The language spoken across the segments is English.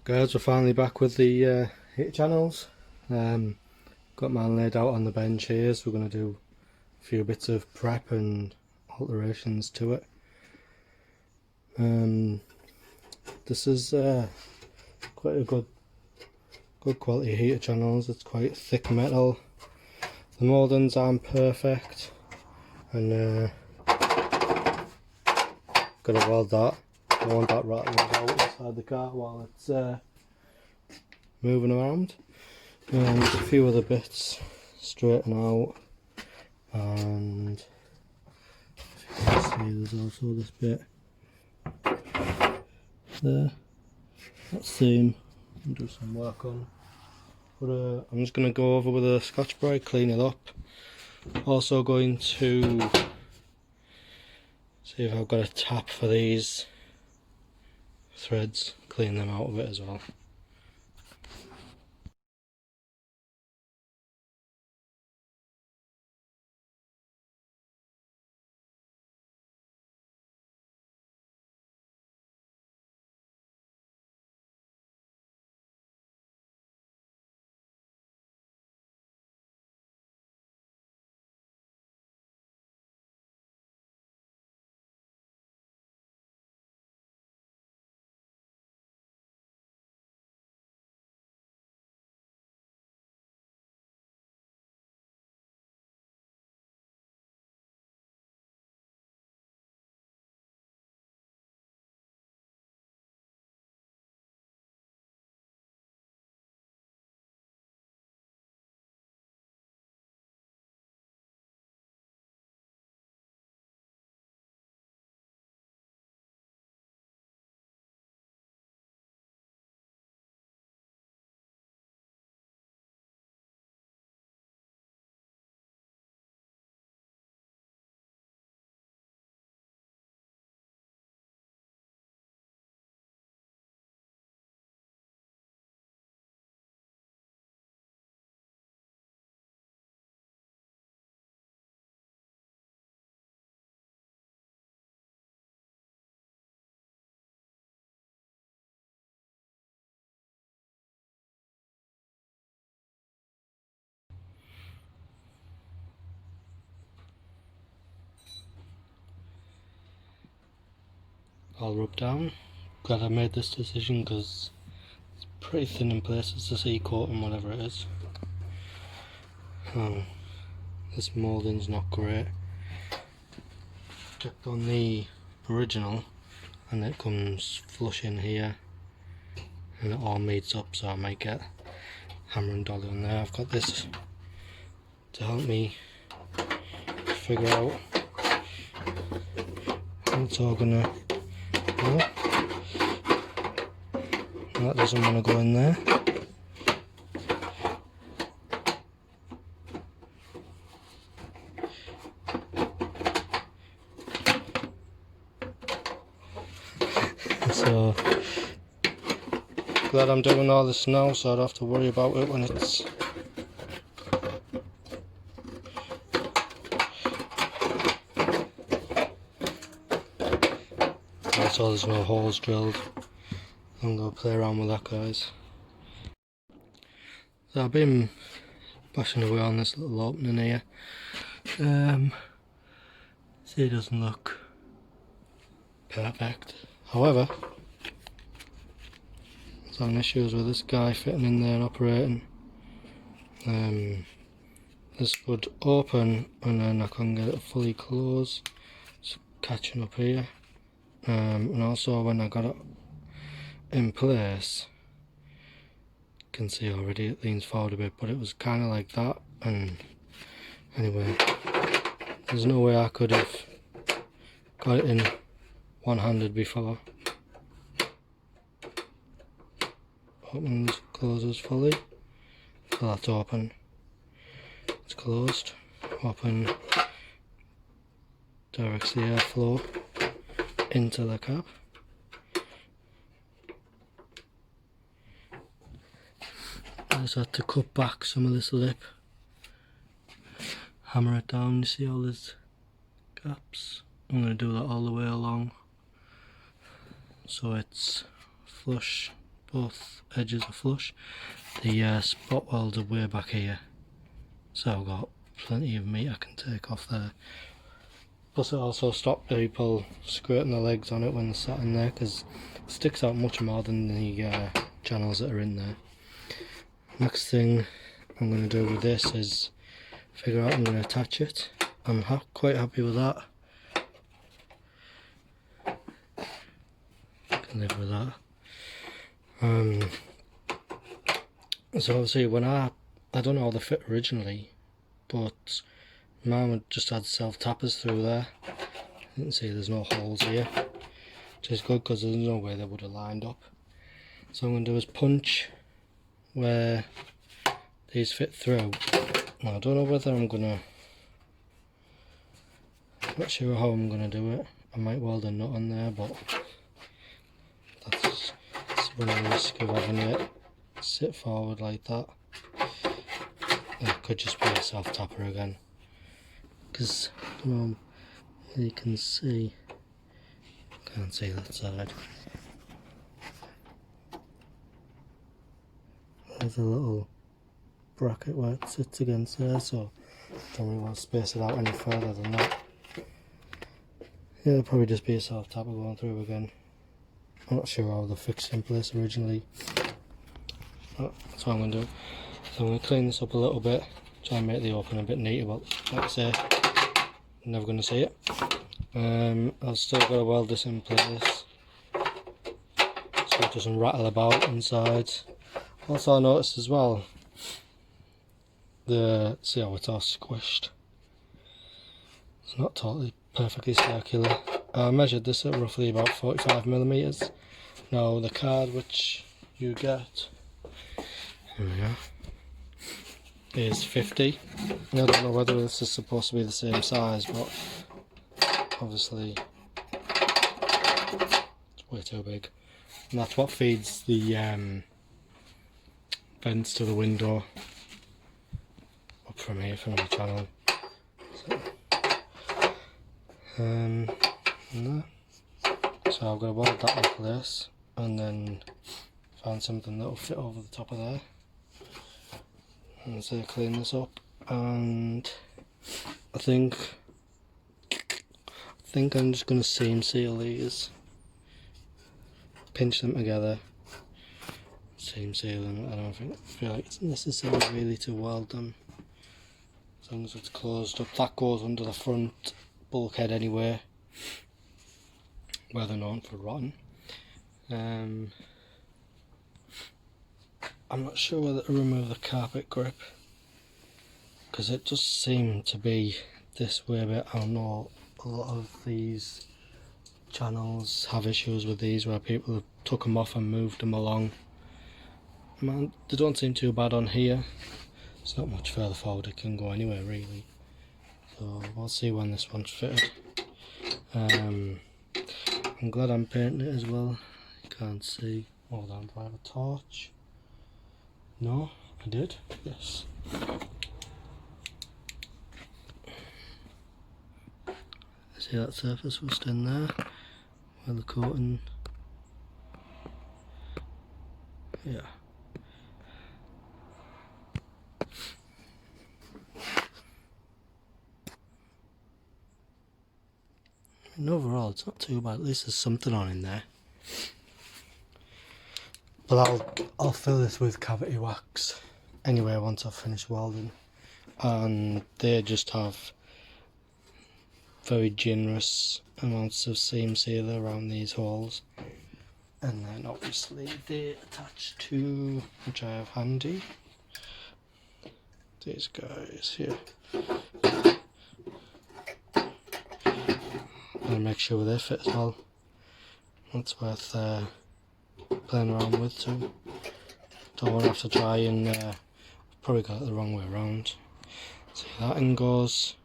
Guys, we're finally back with the heater channels. Got mine laid out on the bench here, so we're going to do a few bits of prep and alterations to it. This is quite a good quality heater channels. It's quite thick metal. The mouldings aren't perfect, and gotta weld that. I don't want that rattling out inside the car while it's moving around. And a few other bits straighten out, and if you can see, there's also this bit there, that seam, and do some work on. But I'm just going to go over with a Scotch-Brite, clean it up. Also going to see if I've got a tap for these threads, clean them out of it as well. All rubbed down. Glad I made this decision because it's pretty thin in places, the sea coating, whatever it is. This moulding's not great. Checked on the original and it comes flush in here and it all meets up, so I might get hammer and dolly on there. I've got this to help me figure out how it's all gonna go. That doesn't want to go in there. So glad I'm doing all this now, so I don't have to worry about it when it's so there's no holes drilled. I'm going to play around with that, guys. So I've been bashing away on this little opening here. See, it doesn't look perfect. However, I was having issues with this guy fitting in there and operating. This would open and then I couldn't get it fully closed. It's catching up here. And also when I got it in place, you can see already it leans forward a bit, but it was kind of like that. And anyway, there's no way I could have got it in one-handed before. Opens, closes fully, so that's open. It's closed, open, directs the airflow into the cab. I just had to cut back some of this lip, hammer it down. You see all these gaps? I'm going to do that all the way along so it's flush both edges are flush. The spot welds are way back here, so I've got plenty of meat I can take off there. Plus it also stopped people squirting their legs on it when they're sat in there, because it sticks out much more than the channels that are in there. Next thing I'm going to do with this is figure out I'm going to attach it. I'm quite happy with that. I can live with that. So obviously when I don't know how they fit originally, but Mum just had self-tappers through there. You can see there's no holes here, which is good because there's no way they would have lined up. So what I'm going to do is punch where these fit through. Now, I don't know whether I'm not sure how I'm going to do it. I might weld a nut on there, but that's running the risk of having it sit forward like that. It could just be a self-tapper again, because you can see, can't see that side. There's a little bracket where it sits against there, so don't really want to space it out any further than that. Yeah, it'll probably just be a self-tapper going through again. I'm not sure how they're fixed in place originally. But that's what I'm going to do. So I'm going to clean this up a little bit, try and make the opening a bit neater, but like I say, you're never going to see it. I've still got to weld this in place so it doesn't rattle about inside. Also I noticed as well, see how it's all squished. It's not totally perfectly circular. I measured this at roughly about 45mm. Now the card which you get, here we are, is 50. I don't know whether this is supposed to be the same size, but obviously it's way too big. And that's what feeds the vents to the window up from here, from the channel. So I've got to weld that in place and then find something that will fit over the top of there. And so clean this up, and I think I'm just going to seam seal these, pinch them together, seam seal them. I don't feel like it's necessary really to weld them, as long as it's closed up. That goes under the front bulkhead anyway, where they're known for rotting. I'm not sure whether to remove the carpet grip, because it does seem to be this way, but I know a lot of these channels have issues with these where people have took them off and moved them along. Man, they don't seem too bad on here. It's not much further forward it can go anywhere really, so we'll see when this one's fitted. I'm glad I'm painting it as well. You can't see. Hold on, do I have a torch? No, I did. Yes. See that surface rust in there where the coating. Yeah. And overall, it's not too bad. At least there's something on in there. But I'll fill this with cavity wax anyway once I've finished welding, and they just have very generous amounts of seam sealer around these holes, and then obviously they attach to, which I have handy, these guys here. And make sure they fit as well. That's worth playing around with too. Don't want to have to try and probably got it the wrong way around. See, that end goes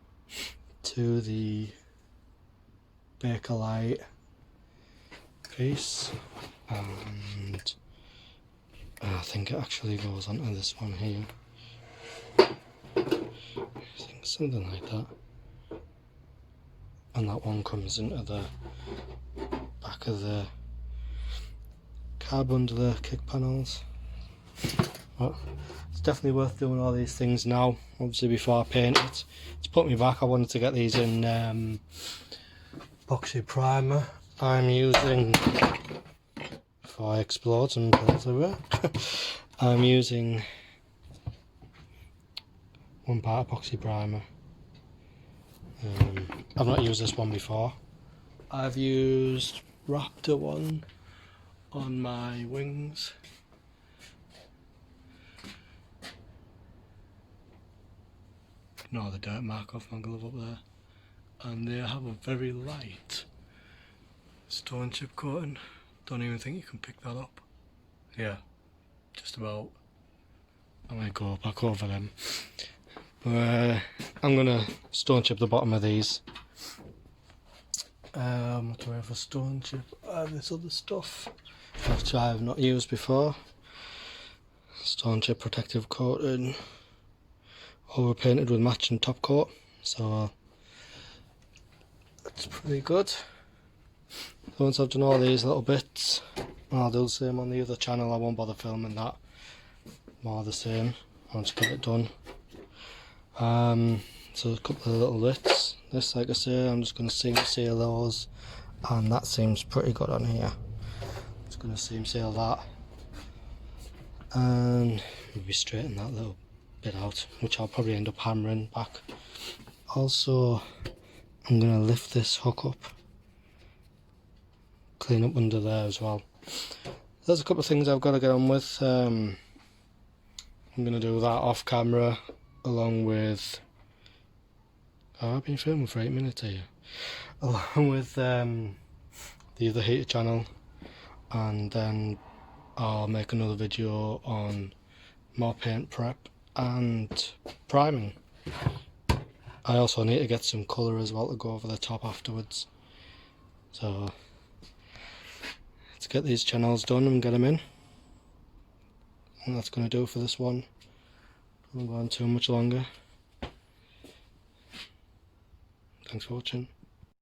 to the Bakelite piece, and I think it actually goes onto this one here. I think something like that. And that one comes into the back of the tab under the kick panels. But it's definitely worth doing all these things now, obviously before I paint it. To put me back, I wanted to get these in epoxy primer. I'm using, before I explode and pills everywhere, I'm using 1 part epoxy primer. I've not used this one before. I've used Raptor one on my wings. Ignore the dirt mark off my glove up there. And they have a very light stone chip coating. Don't even think you can pick that up. Yeah, just about. I might go back over them. But I'm gonna stone chip the bottom of these. What do I have for stone chip? I have this other stuff which I have not used before. Stone chip protective coating, over painted with matching top coat, so that's pretty good. So once I've done all these little bits, I'll do the same on the other channel. I won't bother filming that, more the same once I get it done. So a couple of little bits. This, like I say, I'm just going to seam seal those, and that seems pretty good on here. Just going to seam seal that, and maybe straighten that little bit out, which I'll probably end up hammering back. Also, I'm going to lift this hook up, clean up under there as well. There's a couple of things I've got to get on with. I'm going to do that off camera, along with, oh, I've been filming for 8 minutes here, along with the other heater channel, and then I'll make another video on more paint prep and priming. I also need to get some colour as well to go over the top afterwards, so let's get these channels done and get them in. And that's going to do it for this one. I won't go on too much longer. Thanks for watching.